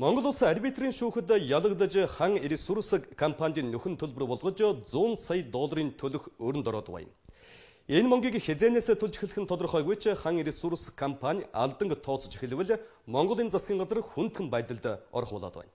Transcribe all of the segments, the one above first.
Монгол улс арбитрийн шүүхэд ялагдаж хан ресурс компанийн нөхөн төлбөр болгож 100 сая долларын төлөх өрөнд ороод байна. Энэ мөнгийг хязгаарнаас төлж эхлэх нь тодорхойгүй ч хан ресурс компани алдан тооцож эхэлвэл Монголын засгийн газар хүндхэн байдалд орох болоод байна.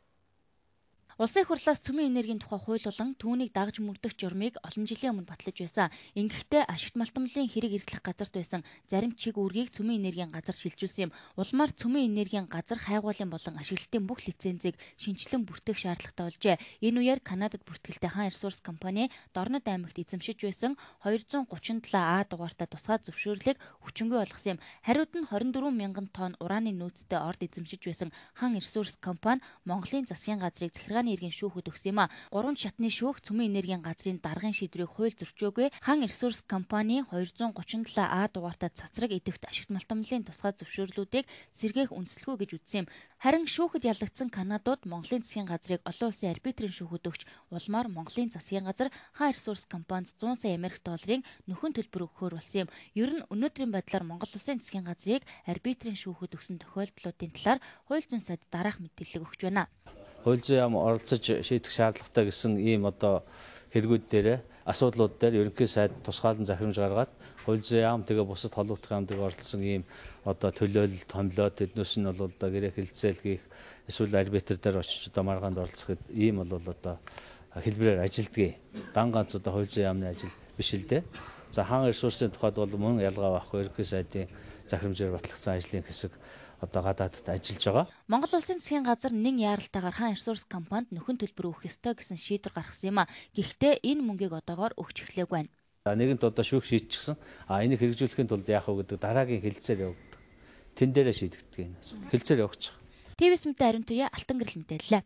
Улсын хурлаас цөмийн энергийн тухай хууль болон түүнийг дагж мөрдөх журмыг олон жилийн өмнө батлаж байсан. Ингэхдээ ашигт малтамлын хэрэг эрхлэх газарт байсан зарим чиг үүргийг цөмийн энергийн газар шилжүүлсэн юм. Улмаар цөмийн энергийн газар хайгуулын болон ашиглалтын бүх лицензийг шинжилэн бүртгэх шаардлагатай болжээ. Энэ үеэр Канадад бүртгэлтэй хан ресурс компани Дорнод аймагт эзэмшиж байсан 237А дугаартай тусгай зөвшөөрлийг хүчингүй болгосон юм. Хариуд нь 24 мянган тонн ураны нөөцтэй орд эзэмшиж байсан хан ресурс компани Монголын засгийн газрыг захиргааны энергийн шүүхэд өгсөн юм а. 3 шатны шүүх цөмийн энергийн газрын даргын шийдвэрийг хууль зөрчөөгүй. Хан ресурс компани 237А дугаартай цацраг идэвхт ашигт малтамлын тусгай зөвшөөрлүүдийг сэргээх үндэслэхгүй гэж үзсэн юм. Харин шүүхэд ялагдсан Канадууд Монголын засгийн газрыг олон улсын арбитрийн шүүхэд өгч улмаар Монголын засгийн газар хан ресурс компанид 100 сая Америк долларын нөхөн төлбөр өгөхөөр болсон юм. Ер нь өнөөдрийн байдлаар Монгол улсын засгийн газрыг арбитрийн шүүхэд өгсөн тохиолдлуудын талаар хууль зүйн сайд дараах мэдээлэл өгч байна. Хууль зүйн яам оролцож шийдэх шаардлагатай гэсэн ийм хэрэгүүд дээр асуудлууд дээр ерөнхий сайд тусгаалan захирамж гаргаад хууль зүйн яам тэгээ бусад холбогдох яамд оролцсон ийм төлөөлөл томлоо тэднээс нь бол гэрээ хэлцээл гих эсвэл арбитр дээр очиж маргаанд оролцох ийм бол хэлбэрээр ажилдгийг дан ганц хууль зүйн яамны ажил биш л дээ. За хан ресурсын тухайд бол мөн ялгаа байхгүй ерөнхий сайдын захирамжаар батлагдсан ажлын хэсэг гадаадд ажиллаж байгаа. Монгол улсын засгийн газар нэг яаралтайгаар хан ресурс компанид нөхөн төлбөр өгөх ёстой гэсэн шийдвэр гаргасан юм а. Гэхдээ энэ мөнгийг одоогоор өгч эхлэегүй байна. Нэгэнт шүүх шийдчихсэн. Энийг хэрэгжүүлэхийн тулд яах вэ гэдэг дараагийн хэлцээр явагддаг. Тэн дээрээ шийдэгдэг энэ асуудал. Хэлцээр явуучих. ТВ-с мэдээ ариун туяа Алтан гэрэл мэдээллээ.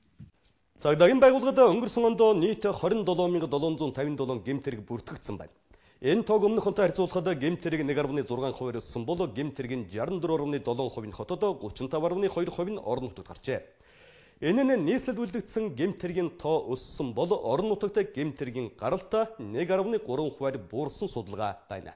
Цагдаагийн байгууллагад өнгөрсөн онд нийт 27757 гэмт хэрэг бүртгэгдсэн байна. Энэ тоог өмнөх онтой харьцуулахад гэмт хэрэг 1.6% өссөн бол гэмт хэргийн 64.7% нь хотод 35.2% нь орон нутагт гарчээ. Энэ нь нийслэлд үлдэгдсэн гэмт хэргийн тоо өссөн бол орон нутагт гэмт хэргийн гаралт 1.3%-аар буурсан судалгаа байна.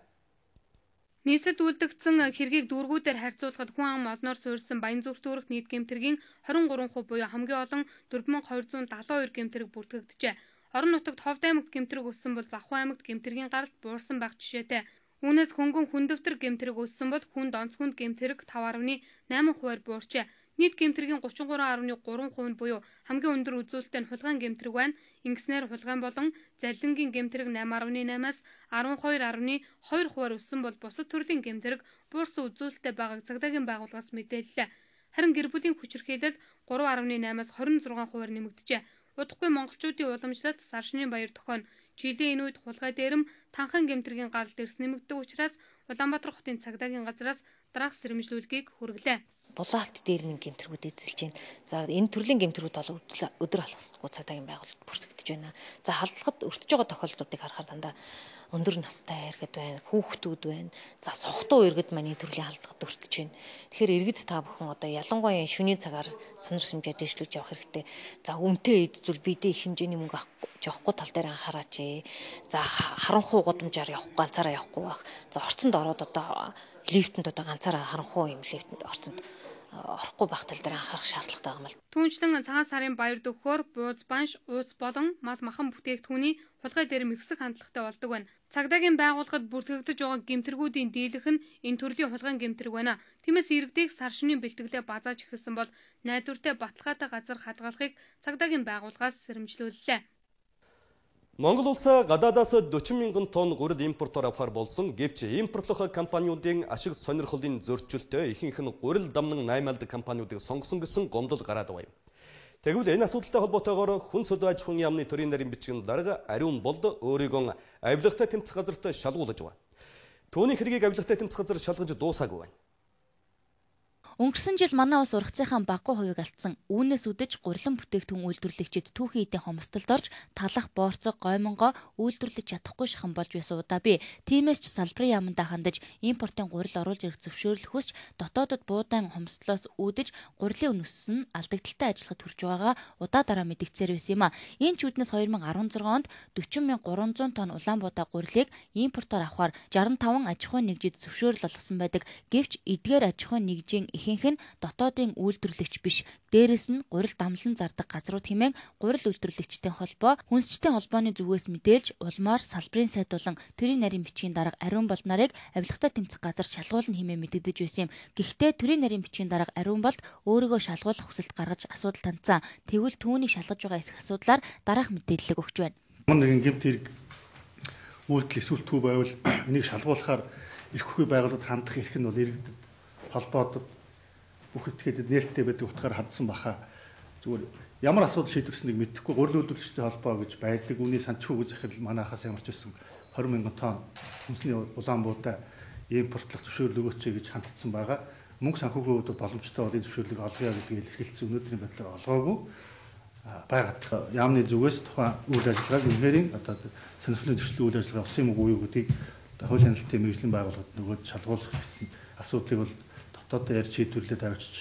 Нийслэлд үлдэгдсэн хэргийг дүүргүүдээр харьцуулахад хүн ам олноор суурьсан Баянзүрх дүүрэгт нийт гэмт хэргийн 23% буюу хамгийн олон 4272 гэмт хэрэг бүртгэгджээ. Орон нутагт Ховд аймагт гэмт хэрэг өссөн бол Завхан аймагт гэмт хэргийн гаралт буурсан байх жишээтэй. Үүнээс хөнгөн хүндэвтэр гэмт хэрэг өссөн бол хүнд онц хүнд гэмт хэрэг 5.8%-аар буурчээ. Нийт гэмт хэргийн 33.3% нь буюу хамгийн өндөр үзүүлэлттэй нь хулгайн гэмт хэрэг байна. Ингэснээр хулгайн болон заллингийн гэмт хэрэг 8.8-аас 12.2%-аар өссөн бол бусад төрлийн гэмт хэрэг буурсан үзүүлэлттэй байгааг цагдаагийн байгууллагаас мэдээллээ. Харин гэр бүлийн хүчирхийлэл 3.8-аас 26%-аар нэмэгдэжээ. Удахгүй монголчуудын уламжлалт Саршны баяр тохион жилийн энэ үед хулгай дээрэм танхан гэмт хэргийн гаралт эрс нэмэгддэг учраас Улаанбаатар хотын цагдаагийн газраас дараах сэрэмжлүүлгийг хүргэлээ. Булаалт дээр нэг гэмт хэргүүд эзэлж байна. За энэ төрлийн гэмт хэргүүд бол өдөр алхасдаггүй цагдаагийн байгууллагад бүртгэгдэж байна. За халдлагад өртөж байгаа тохиолдлуудыг харахаар дандаа өндөр настай иргэд байна, хүүхдүүд байна. За сохтуу иргэд маань энэ төрлийн халдлагад өртөж байна. Тэгэхээр иргэд та бүхэн ялангуяа шөнийн цагаар санар хэмжээ дэвшлүүлж явах хэрэгтэй. За өмтэй эд зүйл бидээ их хэмжээний мөнгө авахгүй тал дээр анхаараач. За харанхуй гудамжаар явахгүй ганцаараа явахгүй байх. За орцонд ороод лифтэнд ганцаараа харанхуй юм лифтэнд орцонд орохгүй байх тал дээр анхаарах шаардлагатай байгаа юм л. Түүнчлэн цагаан сарын баяр дөхөөр бууз банш, ууц болон мал махан бүтээгдэхүүний хулгай дээр ихсэх хандлагатай болдог байна. Цагдаагийн байгууллагад бүртгэгдэж байгаа гэмтэргүүдийн дийлэнх нь энэ төрлийн хулгайн гэмтэрэг байна. Тиймээс иргэдийг Саршны бэлтгэлээ базааж эхэлсэн бол найдвартай баталгаатай газар хадгалахыг цагдаагийн байгууллагаас сэрэмжлүүллээ. Монгол улс гадаадаас 40 мянган тонн гурил импортоор авахар болсон гэвч импортлох компаниудын ашиг сонирхлын зөрчилтэй ихэнх нь гурил дамнан наймаалд компаниудыг сонгосон гэсэн гомдол гараад байна. Тэгвэл энэ асуудалтай холбоотойгоор хүн сөдөө аж ахуйн яамны төрийн нарийн бичгийн дарга Ариун Болд өөрийгөө авилгатай тэмцэх газарт шалгуулж байна. Түүний хэргийг авилгатай тэмцэх газар шалгаж дуусаагүй байна. Өнгөрсөн жил манай улс ургацынхаа баггүй хувийг алдсан. Үүнээс үдэж гурилан бүтээгдэхүүн үйлдвэрлэгчид түүхийн эдийн хомсдолд орж талах, боорцог, гоймонгоо үйлдвэрлэж чадахгүй шахан болж байсан удаа би. Тиймээс ч салбарын яамандаа хандаж импортын гурил оруулж ирэх зөвшөөрөл хүсч дотоодод буудаан хомсдлоос үүдэж гурилын өнөс нь алдагдaltaй ажиллахад хүрч байгаагаа удаа дараа мэдгцээр байсан юм а. Энэ ч үднэс 2016 онд 40,300 тонн Улаанбаатар гурилыг импортоор авахар 65 аж ахуйн нэгжид зөвшөөрөл олгосон байдаг. Гэвч эдгээр аж ахуйн нэгжийн ихэнх нь дотоодын үйлдвэрлэгч биш. Дээрээс нь гурил дамлан зардаг газрууд хэмээн гурил үйлдвэрлэгчтэй холбоо, хүнсчтэй холбооны зүгээс мэдээлж улмаар салбарын сайд болон төрийн нарийн бичгийн дарга ариун болд нарыг авилгатай тэмцэх газар шалгуулна хэмээн мэдэгдэж байсан юм. Гэхдээ төрийн нарийн бичгийн дарга ариун болд өөрийгөө шалгуулах хүсэлт гаргаж асуудал таньцсан. Тэгвэл түүнийг шалгаж байгаа эсэх асуудлаар дараах мэдээлэл өгч байна. Ямар нэгэн гэмт хэрэг үйлдэл эсвэл төв байвал энийг шалгуулахаар эрх үхий байгууллагад хандах эрх нь бол иргэдэд холбоодог бүх этгээдэд нээлттэй байдаг утгаар хандсан баха. Зүгээр ямар асуудал шийдвэрснийг мэдэхгүй гурил үйлдвэрлэгчтэй холбоо гэж байдаг. Үүний санчхүүг захирал манайхаас ямарч байсан 20,000 тонн хүнсний улаан буудаа импортлох зөвшөөрөл өгөөч гэж хандсан байгаа. Мөнгө санхүүгийн хувьд боломжтой бол энэ зөвшөөрлийг олгоё гэдгийг илэрхийлсэн өнөөдрийн байдлаар олгоогүй байгаад яамны зүгээс тухайн үйл ажиллагааг үнээрийн одоо сонирхлын зөрчлийн үйл ажиллагаа болсон юм уу юу гэдгийг хуулийн хяналтын мэргэжлийн байгууллагад нөгөөд шалгуулах гэсэн асуудлыг бол дотооддоо ярьж шийдвэрлээд авчиж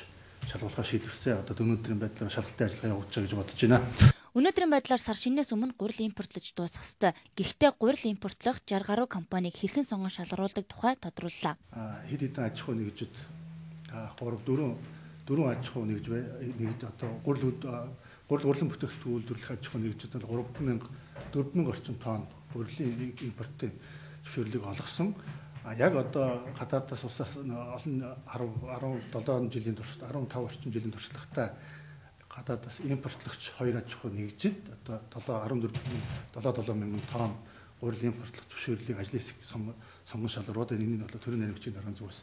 шалгуулахаа шийдвэрсэн. Одоо өнөөдрийн байдлаар шалгалтын ажиллагаа явуулж байгаа гэж бодож байна. Өнөөдрийн байдлаар сар шинээс өмнө гурил импортлож дуусгах ёстой. Гэхдээ гурил импортлох 60 гаруй компанийг хэрхэн сонгон шалгаруулдаг тухай тодрууллаа. Хэд хэдэн аж ахуй нэгжид 4 аж ахуй нэгж нэгд одоо гурил урлан бүтээгдэхүүн үйлдвэрлэх аж ахуй нэгжид 4,000 орчим тонн гурилын импортын зөвшөөрлийг олгосон. Яг одоо гадаадаас улсаас олон 17 жилийн турш 15 орчим жилийн туршлагатай гадаадаас импортлогч 2 аж ахуй нэгжид одоо 7 мянган тонн гурил импортлох зөвшөөрлийг ажлын хэсэг сонгон шалгаруулад энэ нь бол төрийн нарийн бичгийн дарганы зүгээс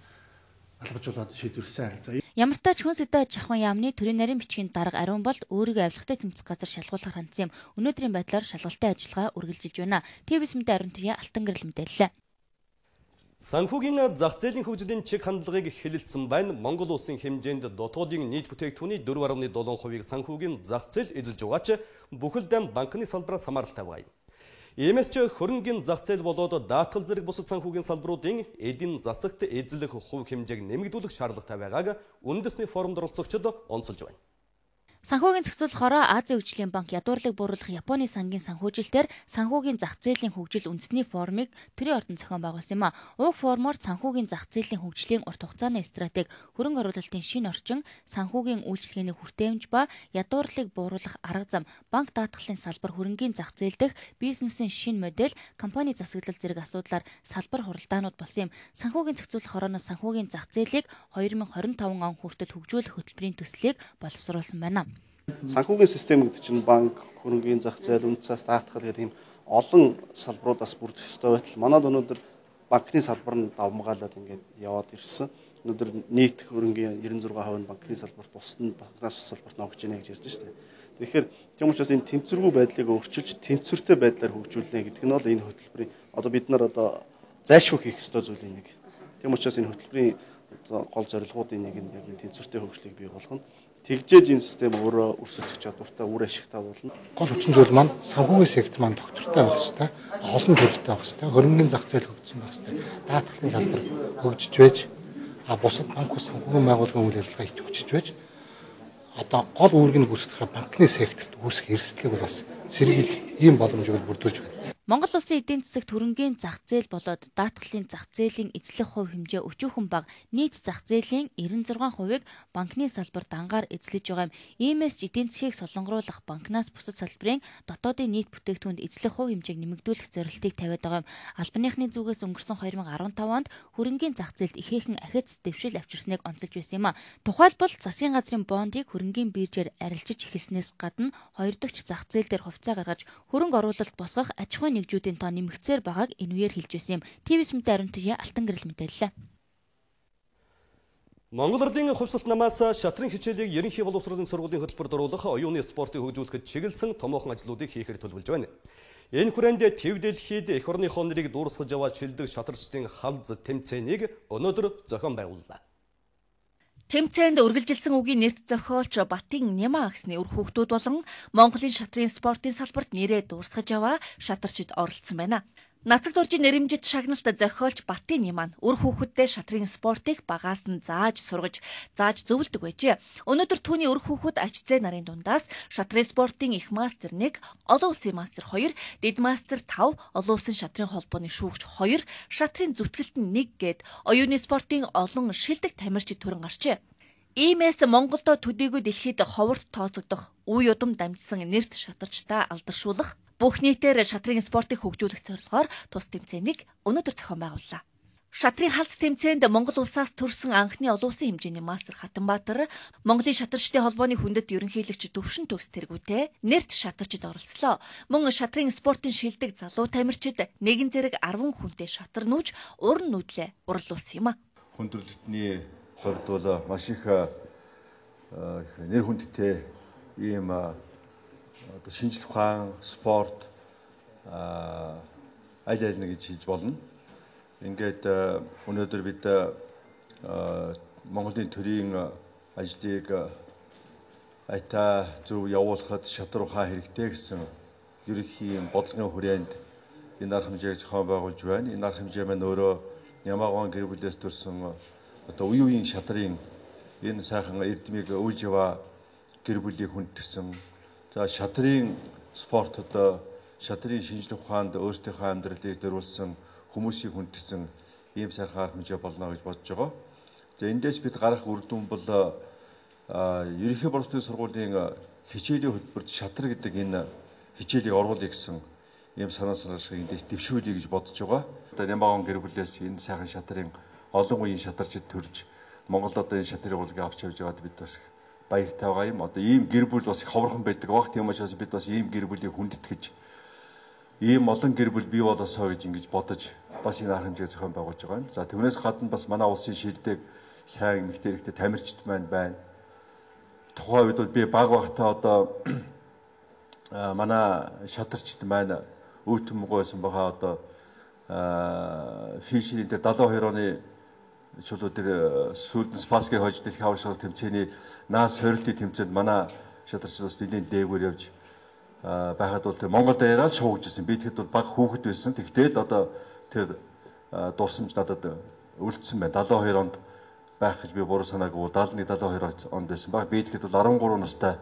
албажуулаад шийдвэрсэн. Ямартай ч хүнс үдэ аж ахуйн яамны төрийн нарийн бичгийн дарга ариун болд өөрийгөө авилгатай тэмцэх газар шалгуулахар хандсан юм. Өнөөдрийн байдлаар шалгалтын ажиллагаа үргэлжилж байна. ТВ-с мэдээ Ариун Туяа Алтан гэрэл мэдээллээ. Санхүүгийн зах зээлийн хөгжлийн чиг хандлагыг хэлэлцсэн байна. Монгол улсын хэмжээнд дотоодын нийт бүтээгдэхүүний 4.7%-ийг санхүүгийн зах зээл эзэлж байгаа ч бүхэл дэм банкны салбараас хамааралтай байна. Иймээс ч хөрөнгөний зах зээл болоод даатгал зэрэг бусад санхүүгийн салбаруудын эдийн засагт эзлэх хувь хэмжээг нэмэгдүүлэх шаардлагатай байгааг үндэсний форумд оролцогчид онцолж байна. Санхүүгийн зохицуулахаараа Азийн хөгжлийн банк ядуурлыг бууруулах Японы сангийн санхүүжилтээр санхүүгийн зах зээлийн хөгжил үндэсний форумыг төрийн ордон зохион байгуулсан юм а. Уг форумоор санхүүгийн зах зээлийн хөгжлийн урт хугацааны стратеги, хөрөнгө оруулалтын шинэ орчин, санхүүгийн үйлчилгээний хүртээмж ба ядуурлыг бууруулах арга зам, банк даатгалын салбар, хөрөнгийн зах зээл дэх бизнесийн шинэ модель, компани засаглал зэрэг асуудлаар салбар хуралдаанууд болсон юм. Санхүүгийн зохицуулах орооноос санхүүгийн зах зээлийг 2025 он хүртэл хөгжүүлэх хөтөлбөрийн төслийг боловсруулсан байна. Санхүүгийн систем гэдэг чинь банк, хөрөнгөний зах зээл, үнд цас, даатгал гэдэг ийм олон салбаруудаас бүрдэх ёстой байтал манайд өнөөдөр банкны салбар нь давмгаалаад ингээд яваад ирсэн. Өнөөдөр нийт хөрөнгөний 96% нь банкны салбарт, бусад нь банкнаас салбарт ногж ийнэ гэж ярьж байна. Тэгэхээр тийм учраас энэ тэнцвэргүй байдлыг өөрчилж тэнцвэртэй байдлаар хөгжүүлнэ гэдэг нь бол энэ хөтөлбөрийн одоо бид нар одоо зайлшгүй хийх ёстой зүйлийн нэг. Тийм учраас энэ хөтөлбөрийн гол зорилгоудын нэг нь яг энэ тэнцвэртэй хөгжлийг бий болгоно. Тэгжээж энэ систем өөрөө өрсөлдөх чадвартай, үр ашигтай болно. Гол хүчин зүйл маань санхүүгийн сектор маань доктортой байх хэрэгтэй, олон төрөлтэй байх хэрэгтэй, хөрөнгөний зах зээл хөгжсөн байх хэрэгтэй, даатгалын салбар хөгжиж байж, бусад банк ус санхүүгийн байгууллагын үйл ажиллагаа их хөгжиж байж, одоо гол үүргийг гүйцэтгэх банкны секторт үүсэх эрсдлийг бас сэргийлэх ийм боломжийг бүрдүүлж байна. Монгол улсын эдийн засагт хөрөнгөний зах зээл болоод даатгалын зах зээлийн эзлэх хувь хэмжээ өчүүхэн бага, нийт зах зээлийн 96%-ыг банкны салбар дангаар эзлэж байгаа юм. Иймээс ч эдийн засгийг солонгоруулах банкнаас бусад салбарын дотоодын нийт бүтээгдэхүүнд эзлэх хувь хэмжээг нэмэгдүүлэх зорилтыг тавиад байгаа юм. Албаныхны зүгээс өнгөрсөн 2015 онд хөрөнгөний зах зээлд ихээхэн ахиц дэвшил авчирсныг онцолж байсан юм а. Тухайлбал засгийн газрын бондыг хөрөнгөний биржээр арилжиж эхэлснээс гадна 2 дахь зах зээл дээр хувьцаа гаргаж хөрөнгө оруулалт босгох аж ахуйн нэгжүүдийн тоо нэмэгцээр байгааг энэ үеэр хэлж байсан юм. ТВ-с мэдээ Ариун Туяа Алтан гэрэл мэдээллээ. Монгол Ардын хувьсалт намаас шатрын хичээлийг ерөнхий боловсролын сургуулийн хөтөлбөрт оруулах оюуны спортыг хөгжүүлэхэд чиглэсэн томоохон ажлуудыг хийхээр төлөвлөж байна. Энэ хүрээнд Төв дэлхийд эх орныхоо нэрийг дуурсгаж яваад шилдэг шатарчдын халз тэмцээнийг өнөөдөр зохион байгууллаа. Тэмцээнд үргэлжилсэн үгийн нэрт зохиолч Батын Нема агсны үр хүүхдүүд болон Монголын шатрын спортын салбарт нэрээ дуурсгаж яваа шатарчид оролцсон байна. Нацагт оржин нэрэмжит шагналт зохиолч Батын Неман үр хүүхэддээ шатрын спортыг багаас нь зааж сургаж, зааж зөвлөдөг байжээ. Өнөөдөр түүний үр хүүхэд ачзээ нарын дундаас шатрын спортын их мастер 1, олон улсын мастер 2, дэд мастер 5, олон улсын шатрын холбооны шүүгч 2, шатрын зүтгэлтэн 1 гээд оюуны спортын олон шилдэг тамирчид төрөн гарчээ. Иймээс Монголдо төдийгүй дэлхийд ховорт тооцогдох үе удам дамжсан нэрт шатарчтай алдаршуулах, бүх нийтээр шатрын спортыг хөгжүүлэх зорилгоор тус тэмцээнийг өнөөдөр зохион байгууллаа. Шатрын халц тэмцээнд Монгол улсаас төрсэн анхны олон улсын хэмжээний мастер Хатанбаатар, Монголын шатарчдын холбооны хүндэт ерөнхийлөгч Төвшин Төгс Тэргүүтэй нэрт шатарчд оролцлоо. Мөн шатрын спортын шилдэг залуу тамирчид нэгэн зэрэг 10 хүнтэй шатар нүүж уран нүүдлээ урлуулсан юм а. Хүндрэлтний хувьд бол маш их нэр хүндтэй ийм шинжлэх ухаан, спорт аль аль нэг гэж хэлж болно. Ингээд өнөөдөр бид Монголын төрийн ажлыг айтаа зөв явуулахад шатар ухаан хэрэгтэй гэсэн ерөнхий бодлогын хүрээнд энэ арга хэмжээг зохион байгуулж байна. Энэ арга хэмжээ маань өөрөө Ямагон гэр бүлээс төрсэн одоо үеийн шатрын энэ сайхан эрдмийг үж яваа гэр бүлийн хүндсэн. За шатрын спортод шатрын шинжлэх ухаанд өөрсдийнхөө амьдралыг дөрвүүлсэн хүмүүсийг хүндсэн ийм сайхан арга хэмжээ болно гэж бодож байгаа. За эндээс бид гарах үр дүн бол ерөнхий боловсролын сургуулийн хичээлийн хөтөлбөрт шатар гэдэг энэ хичээлийг оруулах гэсэн ийм санаа санаашиг эндээс дэвшүүлье гэж бодож байгаа. Одоо Ямагон гэр бүлээс энэ сайхан шатрын олон үеийн шатарчид төрж Монголд одоо энэ шатрын уулзалтыг авч явж байгаад бид бас баяртай байгаа юм. Одоо ийм гэр бүл бас их ховорхон байдаг баг. Тийм учраас бид бас ийм гэр бүлийг хүндэтгэж ийм олон гэр бүл бий болосоо гэж ингэж бодож бас энэ арга хэмжээг зохион байгуулж байгаа юм. За түүнээс гадна бас манай улсын шилдэг сайн эмэгтэй хэрэгтэй тамирчид маань байна. Тухайн үед бол би баг багтаа одоо манай шатарчид маань өөтмөгөөсөн байгаа одоо фишерийн дээр 72 оны чулуу дээр сүүлд Спасскийн хожид их аваршил тэмцээний наад сорилтын тэмцээнд манай шатарчид бас нэлийн дээгүүр явж байхад бол тэр Монголд яриад шуугжсэн. Би тэгэхэд бол баг хүүхэд байсан. Тэгтэл одоо тэр дурсамж надад үлдсэн байна. 72 онд байх гэж би буруу санаагүй. 71-72 онд байсан баг. Би тэгэхэд бол 13 настай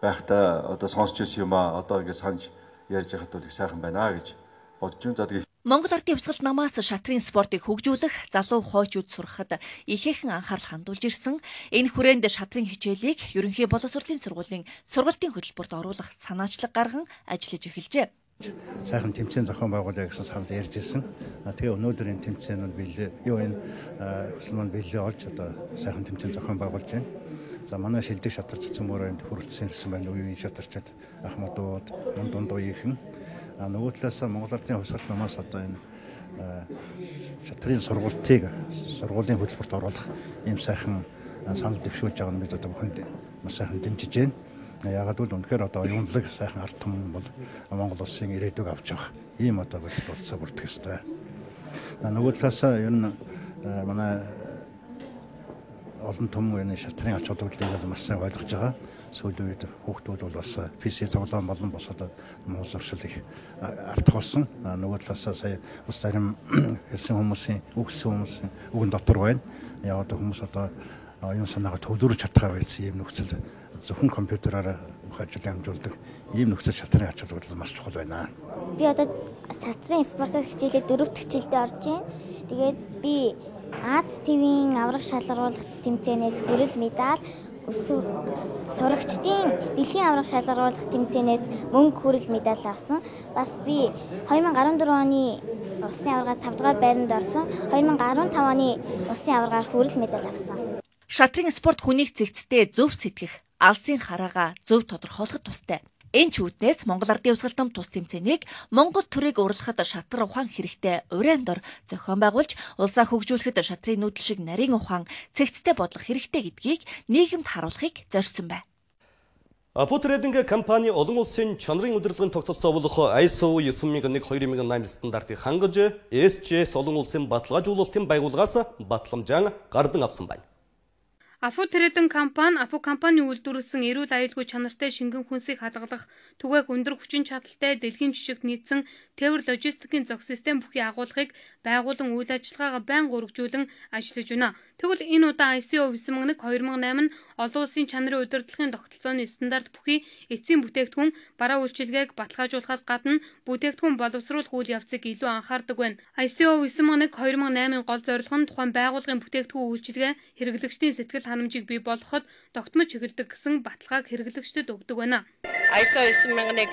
байхдаа одоо сонсч ирсэн юм аа. Одоо ингэ санаж ярьж байхад бол их сайхан байна гэж бодож байна. За тэгээд Монгол Ардын Хувьсгалт намаас шатрын спортыг хөгжүүлэх, залуу хоочууд сурахад ихээхэн анхаарал хандуулж ирсэн. Энэ хүрээнд шатрын хичээлийг ерөнхий боловсролын сургуулийн сургалтын хөтөлбөрт оруулах санаачлаг гарган ажиллаж эхэлжээ. Сайхан тэмцээн зохион байгуулъя гэсэн санал ярьж ирсэн. Тэгээ өнөөдөр энэ тэмцээн бол энэ хүсэл маань биелээ олж одоо сайхан тэмцээн зохион байгуулж байна. За манай шилдэг шатарч цөмөр энд хүрэлцсэн байна. Үеийн шатарчид Ахмадууд, дундуу ийхэн. Нөгөө талаас Монгол Ардын Хувьсгалт намаас одоо энэ шатрын сургалтыг сургуулийн хөтөлбөрт оруулах ийм сайхан санал дэвшүүлж байгаа нь бид одоо бүхэнд маш сайхан дэмжиж байна. Яагаад гэвэл үнэхээр одоо юунлаг сайхан ард түмэн бол Монгол улсын ирээдүйг авч явах ийм одоо болцоо бүрдэх ёстой. Нөгөө талаас ер нь манай олон түмэн шатрын ач холбогдлыг маш сайн ойлгож байгаа. Сүүлийн үед хүүхдүүд бол бас PC тоглоом болон босоод Монгол зуршил их артах болсон. Нөгөө талаас сая бас зарим хэлсэн хүмүүсийн үгэн дотор байна. Яагаад хүмүүс одоо юм санаагаа төвлөрч чадхаа байсан юм нөхцөл зөвхөн компьютераараа бүх ажил амжуулдаг ийм нөхцөл шатрын ач холбогдол маш чухал байна. Би одоо шатрын спортод хичээлээ 4-р хичээлдээ орж байна. Тэгээд би Аз ТV-ийн аврах шалгаруулах тэмцээнээс хүрэл медаль, сурагчдын дэлхийн аврах шалгаруулах тэмцээнээс мөнгө хүрэл медаль авсан. Бас би 2014 оны улсын аваргаар 5 дугаар байранд орсон. 2015 оны улсын аваргаар хүрэл медаль авсан. Шатрын спорт хүнийг цэгцтэй зөв сэтгэх, алсын хараагаа зөв тодорхойлоход тустай. Энэ ч үүднээс Монгол Ардын Хувьсгалт нам тус тэмцээнийг Монгол төрийг урлахад шатар ухаан хэрэгтэй уран дор зохион байгуулж, улсаа хөгжүүлэхэд шатрын нүүдэл шиг нарийн ухаан цэгцтэй бодлого хэрэгтэй гэдгийг нийгэмд харуулахыг зорьсон байна. Апо трейдинг компани олон улсын чанарын удирдлагын тогтолцоовлох ISO 9001/2008 стандартыг хангаж, SGS олон улсын баталгаажуулалтын байгууллагаас батламжаан гардан авсан байна. Апо трейдинг компани үйлдвэрлэсэн эрүүл аюулгүй чанартай шингэн хүнсийг хадгалах, түгээх өндөр хүчин чадалтай дэлхийн жижигт нийцсэн тээвэр логистикийн зох систем бүхий агуулгыг байгуулан үйл ажиллагаагаа байнга өргөжүүлэн ажиллаж байна. Тэгвэл энэ удаа ISO 9001/2008 нь олон улсын чанарын удирдлагын тогтолцооны стандарт бүхий эцсийн бүтээгдэхүүн бараа үйлчилгээг баталгаажуулахаас гадна бүтээгдэхүүн боловсруулах үйл явцыг илүү анхаардаг байна. ISO 9001/2008-ын гол зорилго нь тухайн байгууллагын бүтээгдэхүүн үйлчилгээ хэрэглэгчдийн сэтгэл ханамжийг бий болгоход тогтмол чиглэдэг гэсэн баталгааг хэрэглэгчдэд өгдөг байна. ISO 9001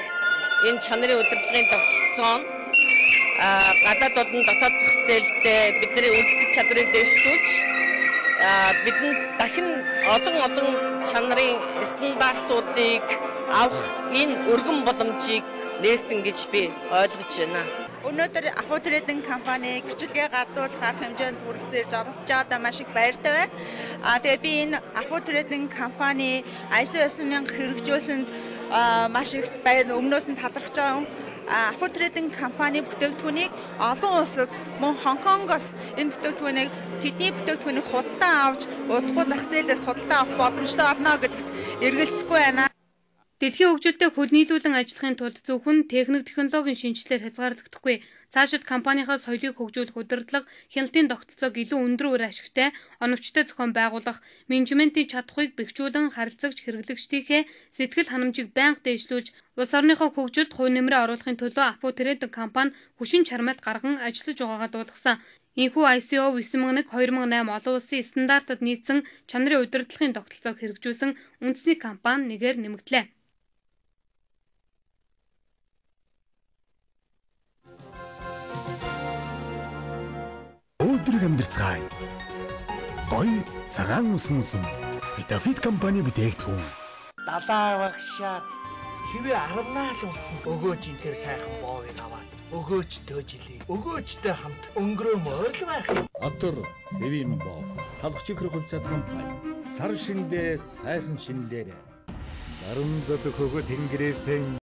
энэ чанарын удирдлагын тогтолцоо гадаад болон дотоод зах зээлд бидний үйлдвэрлэх чадварыг дэвшүүлж бидэнд дахин олон чанарын стандартуудыг авах энэ өргөн боломжийг нээсэн гэж би ойлгож байна. Өнөөдөр Ахуй Трейдинг компани гэрчлэгээ гардуулах арга хэмжээнд хүрэлцэж оролцож байгаадаа маш их баяртай байна. Тэгээ би энэ Ахуй Трейдинг компани ISO 9000 хэрэгжүүлсэнд маш их өмнөөс нь талархаж байгаа юм. Ахуй Трейдинг компани бүтээгдэхүүнийг олон улсад мөн Хонконгоос энэ бүтээгдэхүүнийг тэдний бүтээгдэхүүнийг худалдан авч удахгүй зах зээлээс худалдан авах боломжтой болно гэдэгт эргэлзэхгүй байна. Дэлхийн хөгжилтэй хөл нийлүүлэн ажиллахын тулд зөвхөн техник технологийн шинжилгээр хязгаарлагдахгүй. Цаашид компанийнхаа соёлыг хөгжүүлэх удирдлага, хяналтын тогтолцоог илүү өндөр үр ашигтай, оновчтой зохион байгуулах, менежментийн чадхуйг бэхжүүлэн харилцагч хэрэглэгчдийнхээ сэтгэл ханамжийг байнга дээшлүүлж, улс орныхоо хөгжилд хувь нэмрээ оруулахын төлөө Ахуй Трейдинг компани хүчин чармайлт гарган ажиллаж байгаагаа дуулгасан. Энэхүү ISO 9001 2008 олон улсын стандартад нийцсэн чанарын удирдлагын тогтолцоог хэрэгжүүлсэн үндэсний компани нэгээр нэмэгдлээ. Өдрөг амьдрцгаая. Гоё цагаан усан үзэн. Vitaфит компани бүтээгдэхүүн. Далаа багшаар хэвээ аравнаа л болсон. Өгөөж ин тэр сайхан боовыг аваад өгөөчтэй жилээ. Өгөөчтэй хамт өнгөрөөмөр л байх юм. Атар хэвийн боо. Талхчиг хөлцөд компани. Сар шиндээ сайхан шинлээрэ. Дарамт зөвхөн тэнгэрээс